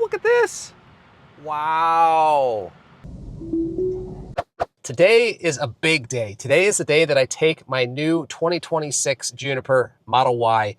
look at this. Wow. Today is a big day. Today is the day that I take my new 2026 Juniper Model Y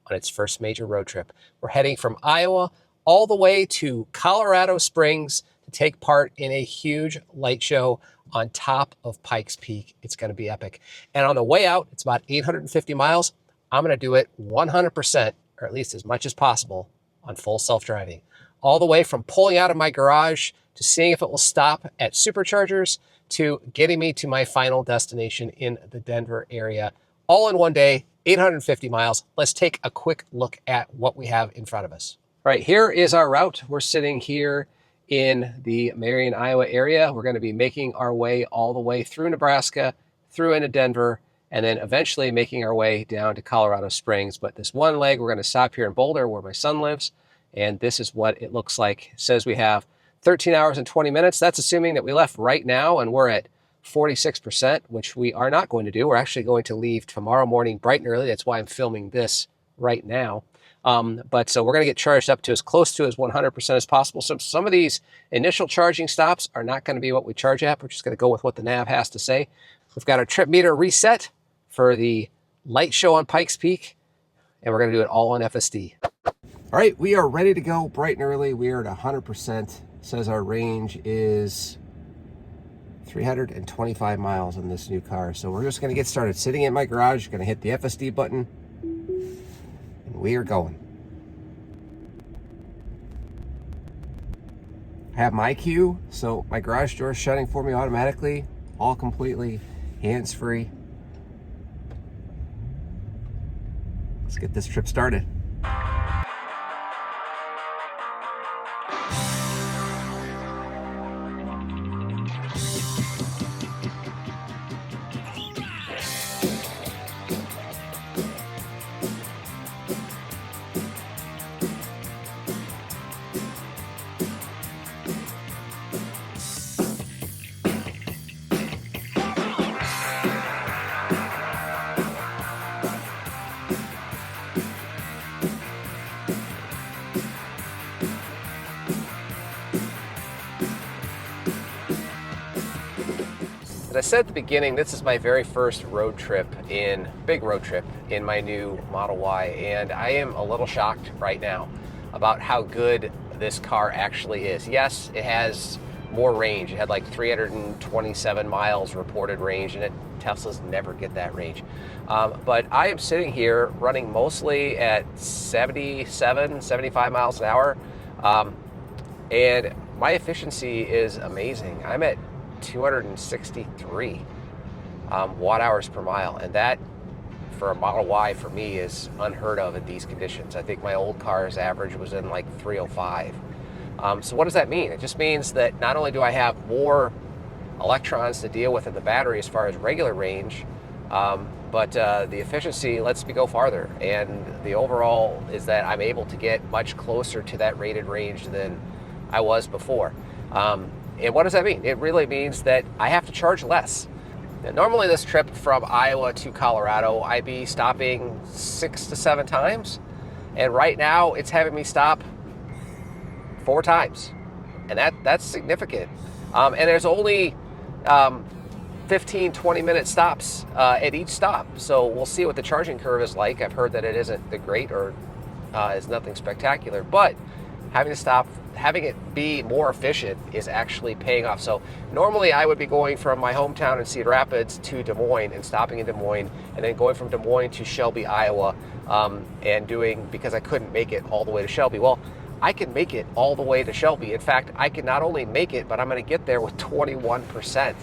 on its first major road trip. We're heading from Iowa all the way to Colorado Springs to take part in a huge light show on top of Pikes Peak. It's going to be epic. And on the way out, it's about 850 miles. I'm going to do it 100%, or at least as much as possible, on full self-driving. All the way from pulling out of my garage to seeing if it will stop at superchargers to getting me to my final destination in the Denver area. All in one day, 850 miles. Let's take a quick look at what we have in front of us. All right, here is our route. We're sitting here in the Marion, Iowa area. We're going to be making our way all the way through Nebraska, through into Denver, and then eventually making our way down to Colorado Springs. But this one leg, we're going to stop here in Boulder where my son lives. And this is what it looks like. It says we have 13 hours and 20 minutes. That's assuming that we left right now and we're at 46%, which we are not going to do. We're actually going to leave tomorrow morning bright and early. That's why I'm filming this right now. So we're going to get charged up to as close to as 100% as possible. So some of these initial charging stops are not going to be what we charge at. We're just going to go with what the nav has to say. We've got our trip meter reset for the light show on Pikes Peak, and we're going to do it all on FSD. All right, we are ready to go bright and early. We are at 100%. It says our range is 325 miles on this new car. So we're just going to get started. Sitting in my garage, going to hit the FSD button, and we are going. I have my cue, so my garage door is shutting for me automatically, all completely hands-free. Let's get this trip started. As I said at the beginning, this is my very first big road trip in my new Model Y, and I am a little shocked right now about how good this car actually is. Yes, it has more range. It had like 327 miles reported range, and Teslas never get that range. But I am sitting here running mostly at 77, 75 miles an hour, and my efficiency is amazing. I'm at 263 watt hours per mile, and that for a Model Y for me is unheard of in these conditions. I think my old car's average was in like 305. So what does that mean? It just means that not only do I have more electrons to deal with in the battery as far as regular range, but the efficiency lets me go farther, and the overall is that I'm able to get much closer to that rated range than I was before. And what does that mean? It really means that I have to charge less. Now, normally this trip from Iowa to Colorado, I'd be stopping 6 to 7 times. And right now it's having me stop 4 times. And that's significant. And there's only 15, 20-minute stops at each stop. So we'll see what the charging curve is like. I've heard that it isn't the great or is nothing spectacular. But having it be more efficient is actually paying off. So normally I would be going from my hometown in Cedar Rapids to Des Moines and stopping in Des Moines, and then going from Des Moines to Shelby, Iowa, because I couldn't make it all the way to Shelby. Well, I can make it all the way to Shelby. In fact, I can not only make it, but I'm going to get there with 21%.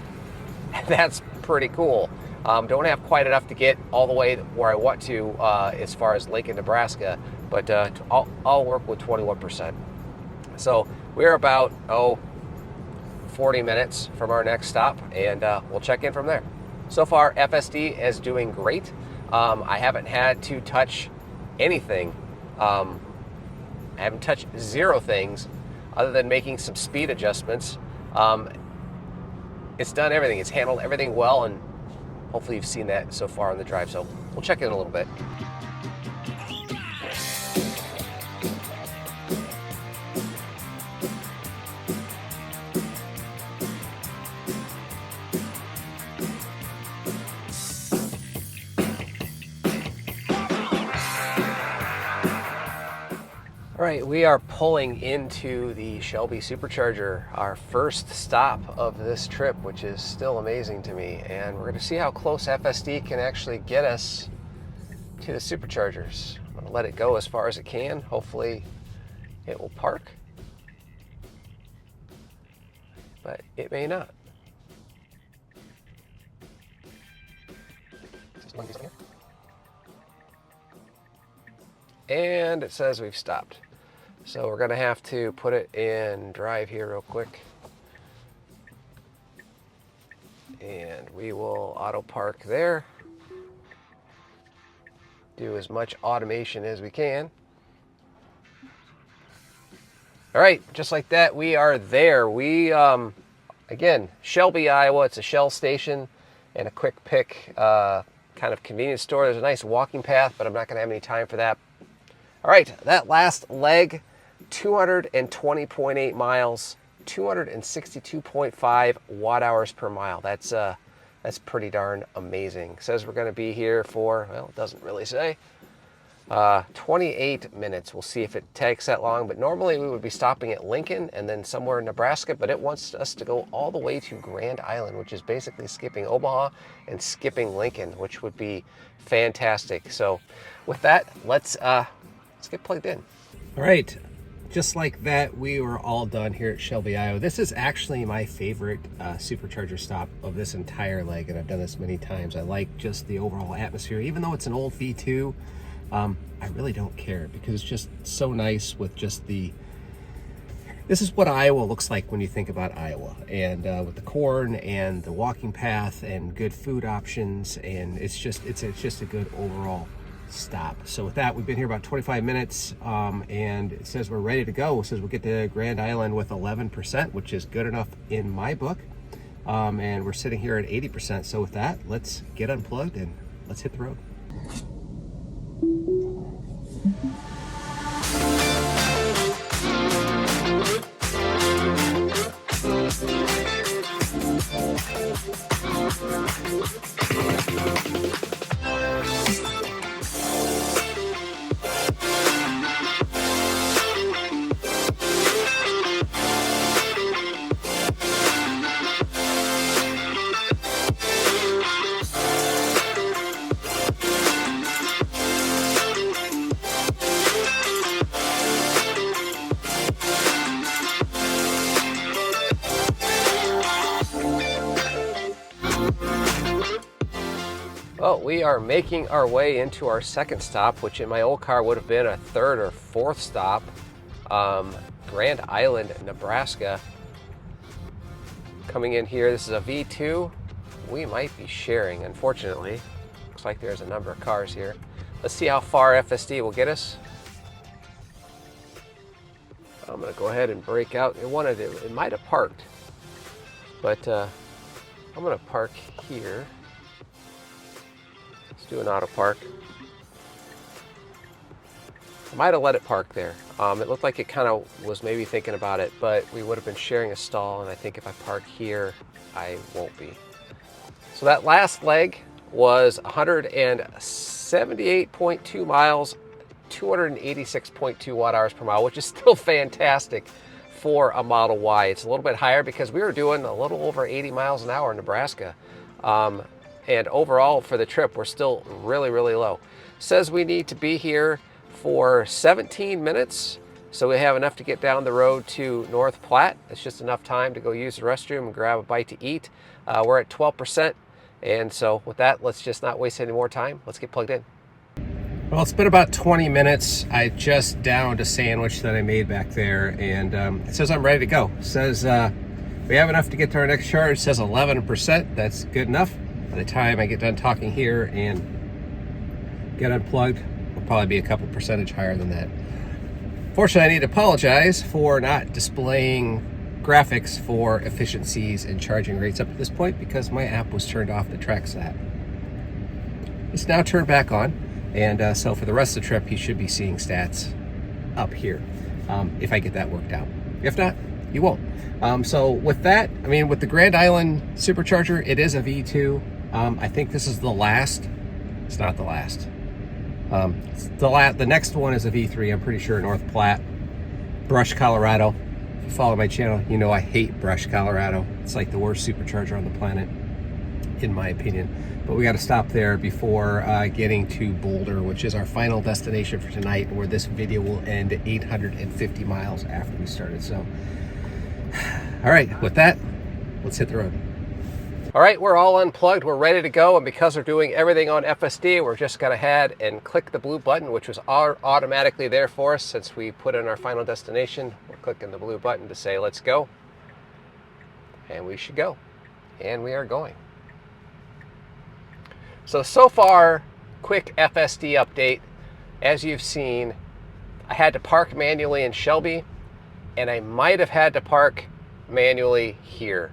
And that's pretty cool. Don't have quite enough to get all the way where I want to as far as Lincoln, Nebraska, but I'll work with 21%. So we're about 40 minutes from our next stop, and we'll check in from there. So far, FSD is doing great. I haven't had to touch anything. I haven't touched 0 things other than making some speed adjustments. It's done everything. It's handled everything well, and hopefully you've seen that so far on the drive. So we'll check in a little bit. right, we are pulling into the Shelby supercharger, our first stop of this trip, which is still amazing to me. And we're going to see how close FSD can actually get us to the superchargers. I'm going to let it go as far as it can. Hopefully it will park, but it may not. And it says we've stopped. So we're gonna have to put it in drive here real quick. And we will auto park there. Do as much automation as we can. All right, just like that, we are there. We, again, Shelby, Iowa, it's a Shell station and a quick pick kind of convenience store. There's a nice walking path, but I'm not gonna have any time for that. All right, that last leg, 220.8 miles, 262.5 watt hours per mile. That's pretty darn amazing. It says we're going to be here for, well, it doesn't really say, 28 minutes. We'll see if it takes that long, but normally we would be stopping at Lincoln and then somewhere in Nebraska, but it wants us to go all the way to Grand Island, which is basically skipping Omaha and skipping Lincoln, which would be fantastic. So with that, let's get plugged in. All right, just like that, we were all done here at Shelby, Iowa. This is actually my favorite supercharger stop of this entire leg, and I've done this many times. I like just the overall atmosphere. Even though it's an old V2, I really don't care because it's just so nice with just the, this is what Iowa looks like when you think about Iowa, and with the corn and the walking path and good food options, and it's just a good overall stop. So with that, we've been here about 25 minutes, and it says we're ready to go. It says we'll get to Grand Island with 11%, which is good enough in my book, and we're sitting here at 80%. So with that, let's get unplugged and let's hit the road. Well, we are making our way into our second stop, which in my old car would have been a third or fourth stop. Grand Island, Nebraska. Coming in here, this is a V2. We might be sharing, unfortunately. Looks like there's a number of cars here. Let's see how far FSD will get us. I'm gonna go ahead and break out. It might have parked, but I'm gonna park here. Do an auto park. I might have let it park there. It looked like it kind of was maybe thinking about it, but we would have been sharing a stall, and I think if I park here, I won't be. So that last leg was 178.2 miles, 286.2 watt hours per mile, which is still fantastic for a Model Y. It's a little bit higher because we were doing a little over 80 miles an hour in Nebraska. And overall for the trip, we're still really, really low. Says we need to be here for 17 minutes. So we have enough to get down the road to North Platte. It's just enough time to go use the restroom and grab a bite to eat. We're at 12%. And so with that, let's just not waste any more time. Let's get plugged in. Well, it's been about 20 minutes. I just downed a sandwich that I made back there, and it says I'm ready to go. It says we have enough to get to our next charge. It says 11%. That's good enough. By the time I get done talking here and get unplugged, we'll probably be a couple percentage higher than that. Fortunately, I need to apologize for not displaying graphics for efficiencies and charging rates up to this point because my app was turned off that tracks that. It's now turned back on, and so for the rest of the trip, you should be seeing stats up here if I get that worked out. If not, you won't. So with that, I mean, with the Grand Island supercharger, it is a V2. I think this is the last. It's not the last. The next one is a V3, I'm pretty sure, North Platte. Brush, Colorado. If you follow my channel, you know I hate Brush, Colorado. It's like the worst supercharger on the planet, in my opinion. But we got to stop there before getting to Boulder, which is our final destination for tonight, where this video will end at 850 miles after we started. So, all right, with that, let's hit the road. All right, we're all unplugged, we're ready to go, and because we're doing everything on FSD, we're just gonna head and click the blue button, which was automatically there for us since we put in our final destination. We're clicking the blue button to say, let's go. And we should go. And we are going. So far, quick FSD update. As you've seen, I had to park manually in Shelby, and I might have had to park manually here.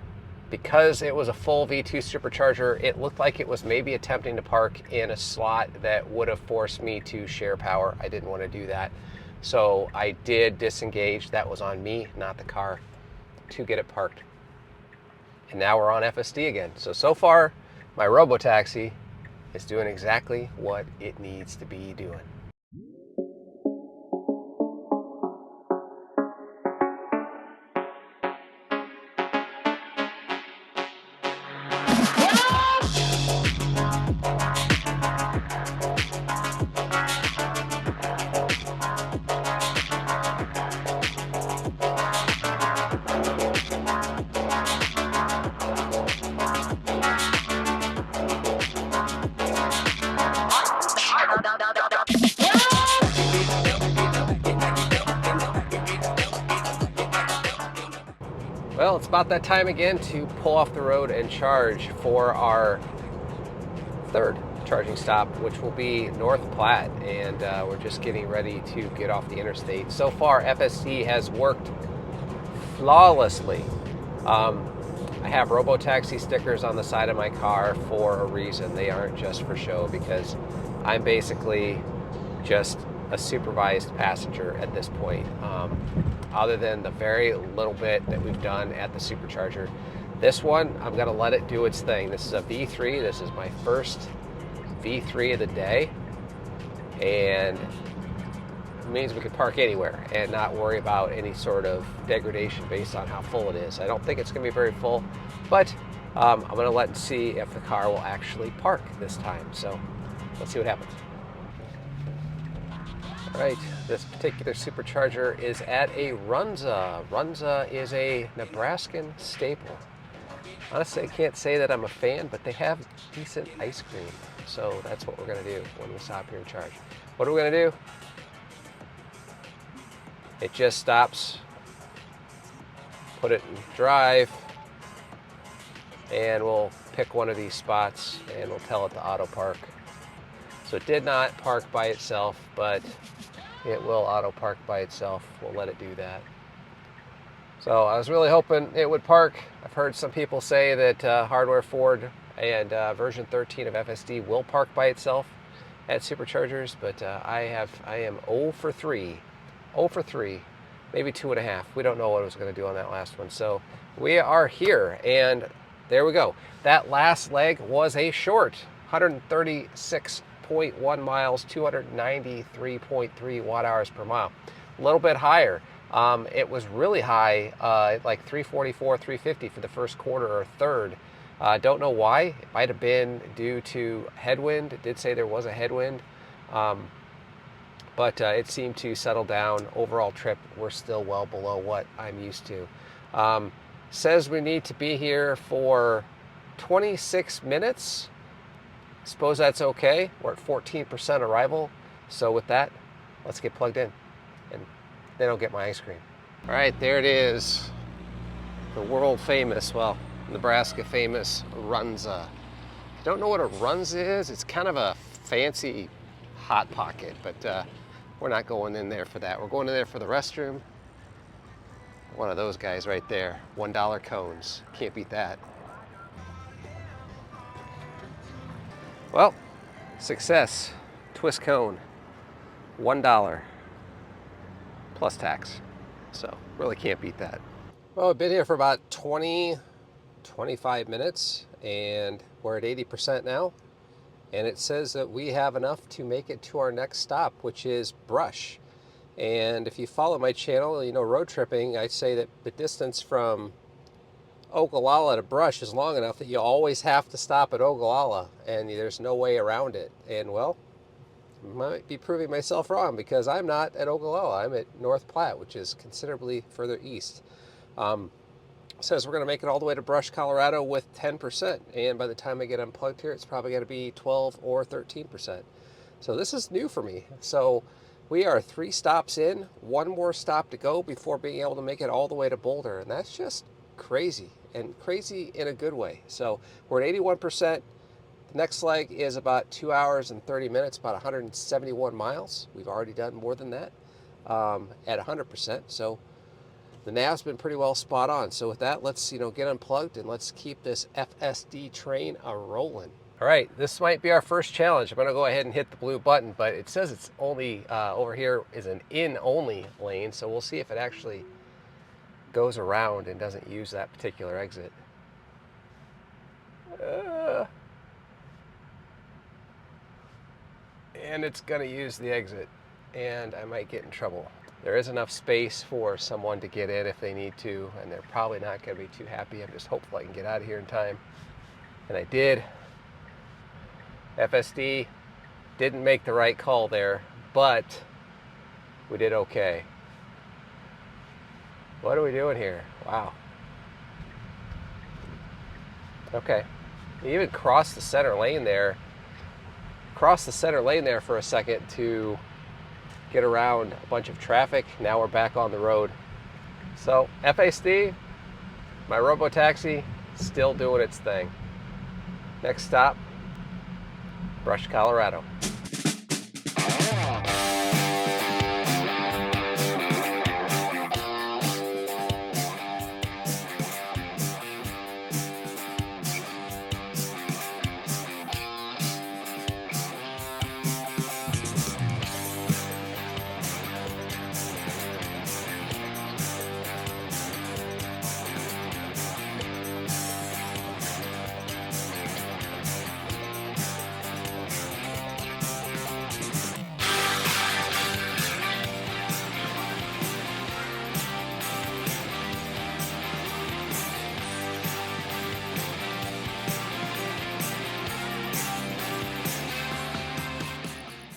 Because it was a full V2 supercharger, it looked like it was maybe attempting to park in a slot that would have forced me to share power. I didn't want to do that. So I did disengage. That was on me, not the car, to get it parked. And now we're on FSD again. So far, my robotaxi is doing exactly what it needs to be doing. Well, it's about that time again to pull off the road and charge for our third charging stop, which will be North Platte, and we're just getting ready to get off the interstate. So far, FSD has worked flawlessly. I have robotaxi stickers on the side of my car for a reason. They aren't just for show, because I'm basically just a supervised passenger at this point. Other than the very little bit that we've done at the supercharger. This one, I'm gonna let it do its thing. This is a V3, this is my first V3 of the day, and it means we can park anywhere and not worry about any sort of degradation based on how full it is. I don't think it's gonna be very full, but I'm gonna let it see if the car will actually park this time. So let's see what happens. All right, this particular supercharger is at a Runza. Runza is a Nebraskan staple. Honestly, I can't say that I'm a fan, but they have decent ice cream. So that's what we're gonna do when we stop here and charge. What are we gonna do? It just stops, put it in drive, and we'll pick one of these spots and we'll tell it to auto park. So it did not park by itself, but it will auto park by itself. We'll let it do that. So I was really hoping it would park. I've heard some people say that hardware Ford and version 13 of FSD will park by itself at superchargers, but I am 0 for 3. 0 for 3, maybe 2.5. We don't know what it was going to do on that last one. So we are here, and there we go. That last leg was a short, 136.1 miles, 293.3 watt hours per mile. A little bit higher. It was really high, like 344, 350 for the first quarter or third. Don't know why. It might have been due to headwind. It did say there was a headwind, but it seemed to settle down. Overall trip, we're still well below what I'm used to. Says we need to be here for 26 minutes. Suppose that's okay. We're at 14% arrival. So with that, let's get plugged in, and then I'll get my ice cream. All right, there it is. The world famous, well, Nebraska famous Runza. Don't know what a Runza is. It's kind of a fancy Hot Pocket, but we're not going in there for that. We're going in there for the restroom. One of those guys right there. $1 cones. Can't beat that. Well, success. Twist cone. $1 plus tax. So really can't beat that. Well, I've been here for about 25 minutes, and we're at 80% now. And it says that we have enough to make it to our next stop, which is Brush. And if you follow my channel, you know, road tripping, I say that the distance from Ogallala to Brush is long enough that you always have to stop at Ogallala, and there's no way around it. And well, I might be proving myself wrong, because I'm not at Ogallala. I'm at North Platte, which is considerably further east. Says we're going to make it all the way to Brush, Colorado with 10%, and by the time I get unplugged here, it's probably going to be 12 or 13%. So this is new for me. So we are 3 stops in, 1 more stop to go before being able to make it all the way to Boulder, and that's just crazy, and crazy in a good way. So we're at 81%. The next leg is about 2 hours and 30 minutes, about 171 miles. We've already done more than that at 100%. So the nav's been pretty well spot on. So with that, let's get unplugged and let's keep this FSD train a-rolling. All right, this might be our first challenge. I'm going to go ahead and hit the blue button, but it says it's only over here is an in-only lane, so we'll see if it actually goes around and doesn't use that particular exit. And it's going to use the exit, and I might get in trouble. There is enough space for someone to get in if they need to, and they're probably not going to be too happy. I'm just hopeful I can get out of here in time. And I did. FSD didn't make the right call there, but we did okay. What are we doing here? Wow. Okay. You even crossed the center lane there. Crossed the center lane there for a second to get around a bunch of traffic. Now we're back on the road. So FSD, my robo-taxi, still doing its thing. Next stop, Brush, Colorado.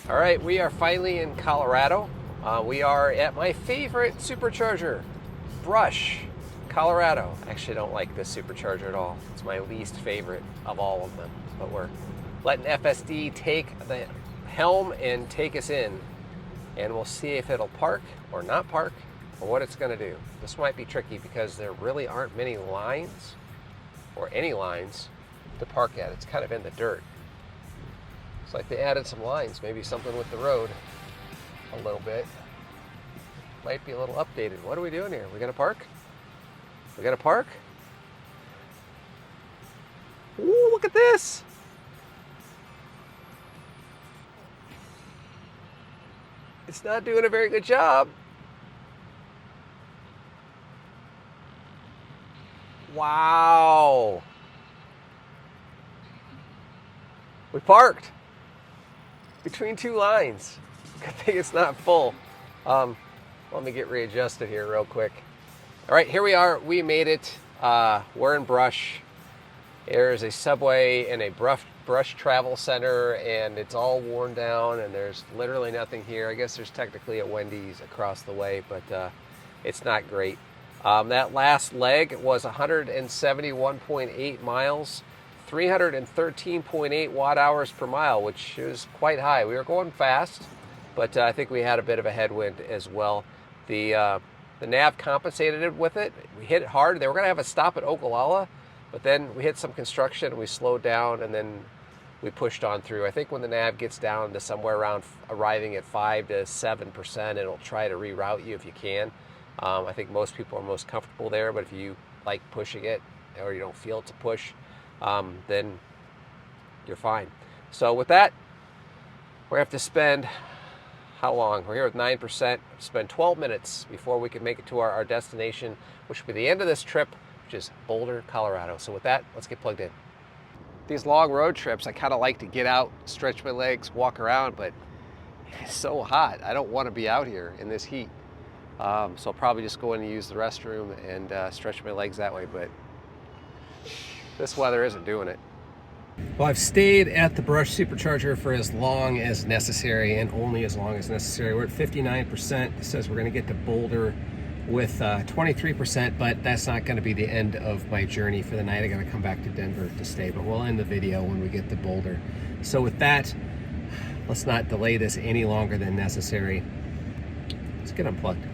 All right, we are finally in Colorado. We are at my favorite supercharger, Brush, Colorado. I actually don't like this supercharger at all. It's my least favorite of all of them. But we're letting FSD take the helm and take us in. And we'll see if it'll park or not park or what it's going to do. This might be tricky because there really aren't many lines or any lines to park at. It's kind of in the dirt. It's like they added some lines, maybe something with the road a little bit. Might be a little updated. What are we doing here? We gonna park? We gonna park? Ooh, look at this! It's not doing a very good job. Wow! We parked between 2 lines. Good thing it's not full. Let me get readjusted here real quick. All right, here we are. We made it. We're in Brush. There's a Subway and a Brush Travel Center, and it's all worn down, and there's literally nothing here. I guess there's technically a Wendy's across the way, but it's not great. That last leg was 171.8 miles. 313.8 watt hours per mile, which is quite high. We were going fast, but I think we had a bit of a headwind as well. The nav compensated with it. We hit it hard. They were going to have a stop at Ogallala, but then we hit some construction and we slowed down, and then we pushed on through. I think when the nav gets down to somewhere around arriving at 5 to 7%, it'll try to reroute you if you can. I think most people are most comfortable there, but if you like pushing it or you don't feel it to push, then you're fine. So with that, we have to spend, how long? We're here with 9%. Spend 12 minutes before we can make it to our destination, which will be the end of this trip, which is Boulder, Colorado. So with that, let's get plugged in. These long road trips, I kind of like to get out, stretch my legs, walk around, but It's so hot. I don't want to be out here in this heat. So I'll probably just go in and use the restroom and stretch my legs that way, but this weather isn't doing it. Well, I've stayed at the brush supercharger for as long as necessary and only as long as necessary. We're at 59%. It says we're going to get to Boulder with 23%, but that's not going to be the end of my journey for the night. I got to come back to Denver to stay, but we'll end the video when we get to Boulder. So with that, let's not delay this any longer than necessary. Let's get unplugged.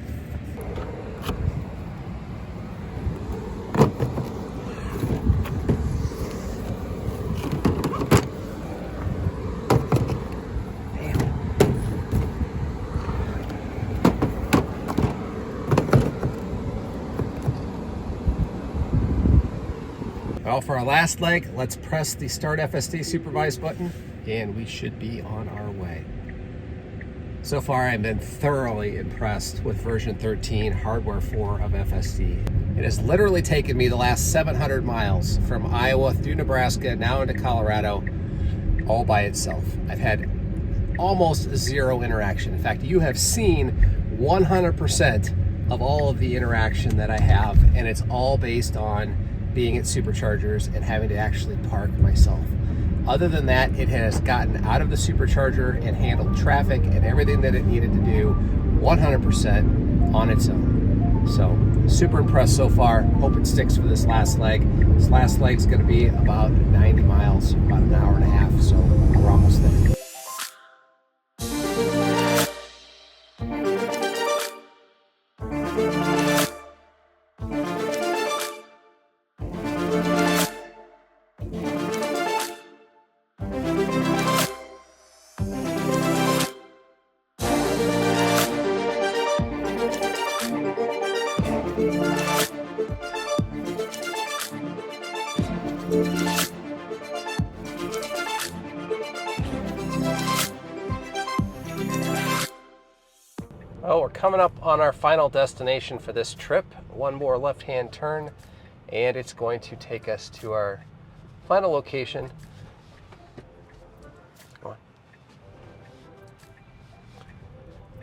Well, for our last leg, let's press the Start FSD Supervise button, and we should be on our way. So far, I've been thoroughly impressed with version 13, hardware 4 of FSD. It has literally taken me the last 700 miles from Iowa through Nebraska, now into Colorado, all by itself. I've had almost zero interaction. In fact, you have seen 100% of all of the interaction that I have, and it's all based on being at superchargers and having to actually park myself. Other than that, it has gotten out of the supercharger and handled traffic and everything that it needed to do 100% on its own. So super impressed so far. Hope it sticks for this last leg. This last leg is going to be about 90 miles, about an hour and a half, so we're almost there. Oh, we're coming up on our final destination for this trip. One more left-hand turn, and it's going to take us to our final location. Come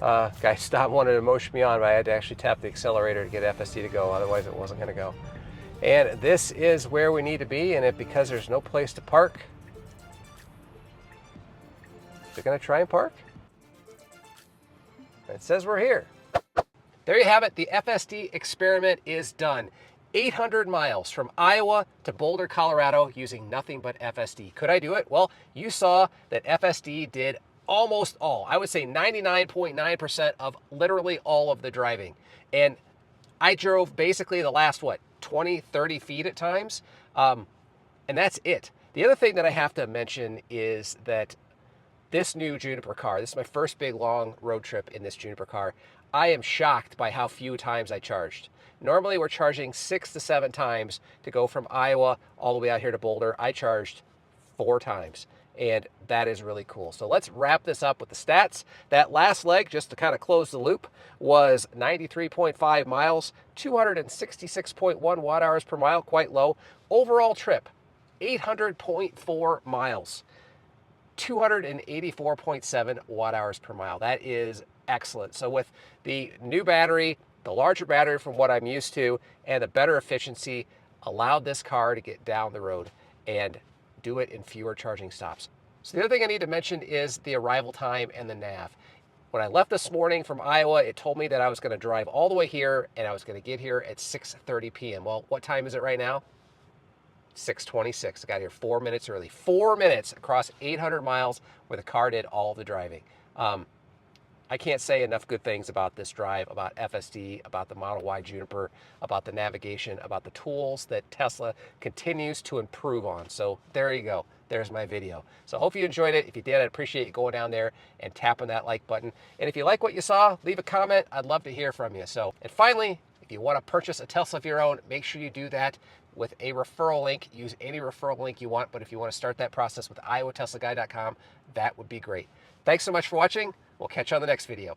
on. Guy stopped, wanted to motion me on, but I had to actually tap the accelerator to get FSD to go, otherwise it wasn't going to go. And this is where we need to be, and because there's no place to park, they're going to try and park. It says we're here. There you have it. The FSD experiment is done. 800 miles from Iowa to Boulder, Colorado using nothing but FSD. Could I do it? Well, you saw that FSD did almost all. I would say 99.9% of literally all of the driving. And I drove basically the last, 20, 30 feet at times. And that's it. The other thing that I have to mention is that this new Juniper car, this is my first big long road trip in this Juniper car, I am shocked by how few times I charged. Normally we're charging 6 to 7 times to go from Iowa all the way out here to Boulder. I charged 4 times, and that is really cool. So let's wrap this up with the stats. That last leg, just to kind of close the loop, was 93.5 miles, 266.1 watt hours per mile, quite low. Overall trip, 800.4 miles. 284.7 watt hours per mile. That is excellent. So with the new battery, the larger battery from what I'm used to, and the better efficiency, allowed this car to get down the road and do it in fewer charging stops. So the other thing I need to mention is the arrival time and the nav. When I left this morning from Iowa, it told me that I was going to drive all the way here and I was going to get here at 6:30 p.m. Well, what time is it right now? 6:26. I got here 4 minutes early. 4 minutes across 800 miles where the car did all the driving. I can't say enough good things about this drive, about FSD, about the Model Y Juniper, about the navigation, about the tools that Tesla continues to improve on. So there you go. There's my video. So I hope you enjoyed it. If you did, I'd appreciate you going down there and tapping that like button. And if you like what you saw, leave a comment. I'd love to hear from you. So, and finally, if you want to purchase a Tesla of your own, make sure you do that with a referral link. Use any referral link you want, but if you want to start that process with iowateslaguy.com, that would be great. Thanks so much for watching. We'll catch you on the next video.